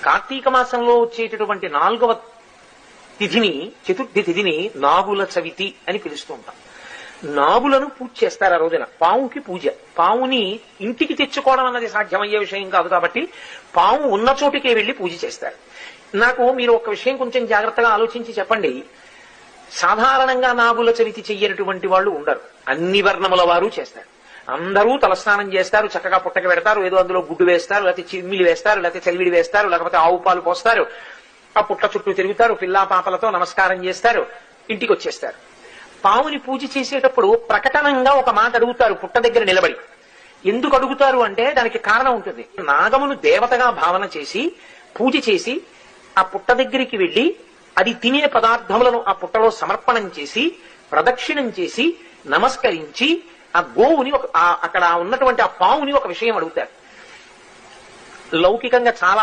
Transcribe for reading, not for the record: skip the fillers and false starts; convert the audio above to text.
కార్తీక మాసంలో వచ్చేటటువంటి 4వ తిథిని, చతుర్థి తిథిని నాగుల చవితి అని పిలుస్తూ ఉంటాం. నాగులను పూజ చేస్తారు ఆ రోజున. పావుకి పూజ. పావుని ఇంటికి తెచ్చుకోవడం అన్నది సాధ్యమయ్యే విషయం కాదు కాబట్టి పావు ఉన్న చోటికే వెళ్లి పూజ చేస్తారు. నాకు మీరు ఒక విషయం కొంచెం జాగ్రత్తగా ఆలోచించి చెప్పండి. సాధారణంగా నాగుల చవితి చెయ్యనటువంటి వాళ్ళు ఉండరు. అన్ని వర్ణముల వారు చేస్తారు. అందరూ తలస్నానం చేస్తారు, చక్కగా పుట్టక పెడతారు, ఏదో అందులో గుడ్డు వేస్తారు, లేకపోతే చిమ్మిలి వేస్తారు, లేకపోతే చలివిడి వేస్తారు, లేకపోతే ఆవు పాలు పోస్తారు, ఆ పుట్ట చుట్టూ తిరుగుతారు, పిల్లా పాపలతో నమస్కారం చేస్తారు, ఇంటికి వచ్చేస్తారు. పావుని పూజ చేసేటప్పుడు ప్రకటనంగా ఒక మాట అడుగుతారు పుట్ట దగ్గర నిలబడి. ఎందుకు అడుగుతారు అంటే దానికి కారణం ఉంటుంది. నాగమును దేవతగా భావన చేసి పూజ చేసి ఆ పుట్ట దగ్గరికి వెళ్లి అది తినే పదార్థములను ఆ పుట్టలో సమర్పణం చేసి ప్రదక్షిణం చేసి నమస్కరించి ఆ గోవుని అక్కడ ఉన్నటువంటి ఆ పావుని ఒక విషయం అడుగుతారు. లౌకికంగా చాలా